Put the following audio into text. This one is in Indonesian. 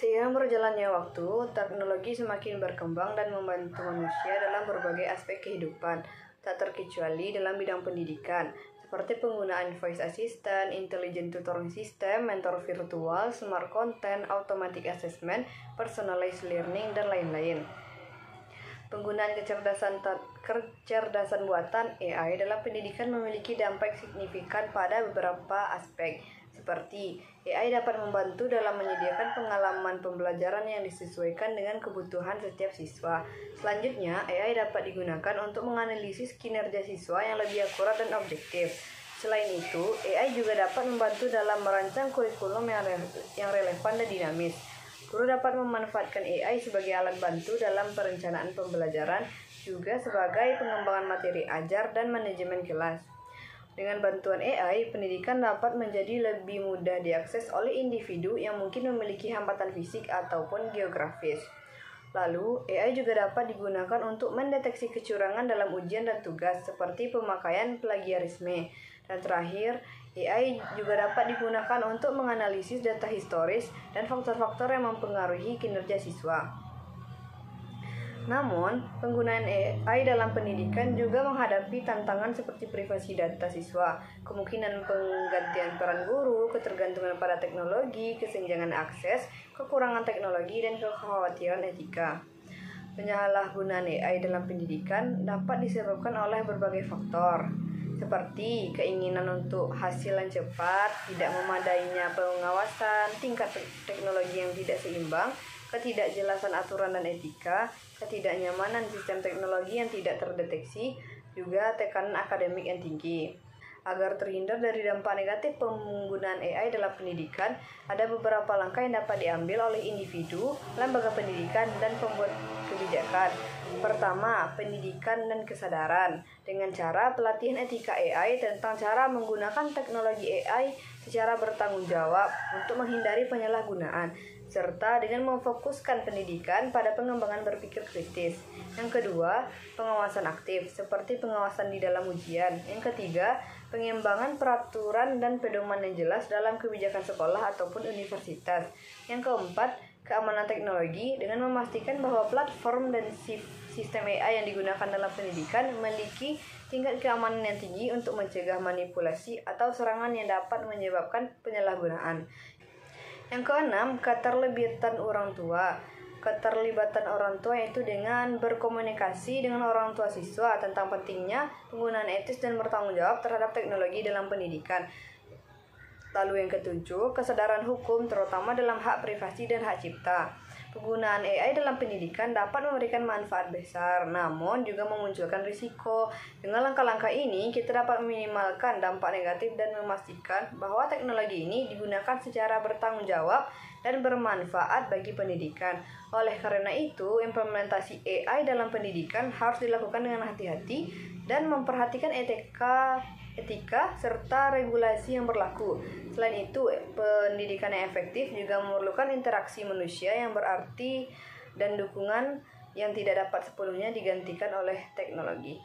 Seiring berjalannya waktu, teknologi semakin berkembang dan membantu manusia dalam berbagai aspek kehidupan, tak terkecuali dalam bidang pendidikan, seperti penggunaan voice assistant, intelligent tutoring system, mentor virtual, smart content, automatic assessment, personalized learning, dan lain-lain. Penggunaan kecerdasan buatan AI dalam pendidikan memiliki dampak signifikan pada beberapa aspek, seperti AI dapat membantu dalam menyediakan pengalaman pembelajaran yang disesuaikan dengan kebutuhan setiap siswa. Selanjutnya, AI dapat digunakan untuk menganalisis kinerja siswa yang lebih akurat dan objektif. Selain itu, AI juga dapat membantu dalam merancang kurikulum yang relevan dan dinamis. Guru dapat memanfaatkan AI sebagai alat bantu dalam perencanaan pembelajaran, juga sebagai pengembangan materi ajar dan manajemen kelas. Dengan bantuan AI, pendidikan dapat menjadi lebih mudah diakses oleh individu yang mungkin memiliki hambatan fisik ataupun geografis. Lalu, AI juga dapat digunakan untuk mendeteksi kecurangan dalam ujian dan tugas, seperti pemakaian plagiarisme. Dan terakhir, AI juga dapat digunakan untuk menganalisis data historis dan faktor-faktor yang mempengaruhi kinerja siswa. Namun, penggunaan AI dalam pendidikan juga menghadapi tantangan seperti privasi data siswa, kemungkinan penggantian peran guru, ketergantungan pada teknologi, kesenjangan akses, kekurangan teknologi, dan kekhawatiran etika. Penyalahgunaan AI dalam pendidikan dapat disebabkan oleh berbagai faktor, seperti keinginan untuk hasil yang cepat, tidak memadainya pengawasan, tingkat teknologi yang tidak seimbang, ketidakjelasan aturan dan etika, ketidaknyamanan sistem teknologi yang tidak terdeteksi, juga tekanan akademik yang tinggi. Agar terhindar dari dampak negatif penggunaan AI dalam pendidikan, ada beberapa langkah yang dapat diambil oleh individu, lembaga pendidikan, dan pembuat kebijakan. Pertama, pendidikan dan kesadaran dengan cara pelatihan etika AI tentang cara menggunakan teknologi AI secara bertanggung jawab untuk menghindari penyalahgunaan, serta dengan memfokuskan pendidikan pada pengembangan berpikir kritis. Yang kedua, pengawasan aktif, seperti pengawasan di dalam ujian. Yang ketiga, pengembangan peraturan dan pedoman yang jelas dalam kebijakan sekolah ataupun universitas. Yang keempat, keamanan teknologi dengan memastikan bahwa platform dan sistem AI yang digunakan dalam pendidikan memiliki tingkat keamanan yang tinggi untuk mencegah manipulasi atau serangan yang dapat menyebabkan penyalahgunaan. Yang keenam, keterlibatan orang tua. Keterlibatan orang tua yaitu dengan berkomunikasi dengan orang tua siswa tentang pentingnya penggunaan etis dan bertanggung jawab terhadap teknologi dalam pendidikan. Lalu yang ketujuh, kesadaran hukum terutama dalam hak privasi dan hak cipta. Penggunaan AI dalam pendidikan dapat memberikan manfaat besar, namun juga memunculkan risiko. Dengan langkah-langkah ini, kita dapat meminimalkan dampak negatif dan memastikan bahwa teknologi ini digunakan secara bertanggung jawab dan bermanfaat bagi pendidikan. Oleh karena itu, implementasi AI dalam pendidikan harus dilakukan dengan hati-hati dan memperhatikan etika serta regulasi yang berlaku. Selain itu, pendidikan yang efektif juga memerlukan interaksi manusia yang berarti dan dukungan yang tidak dapat sepenuhnya digantikan oleh teknologi.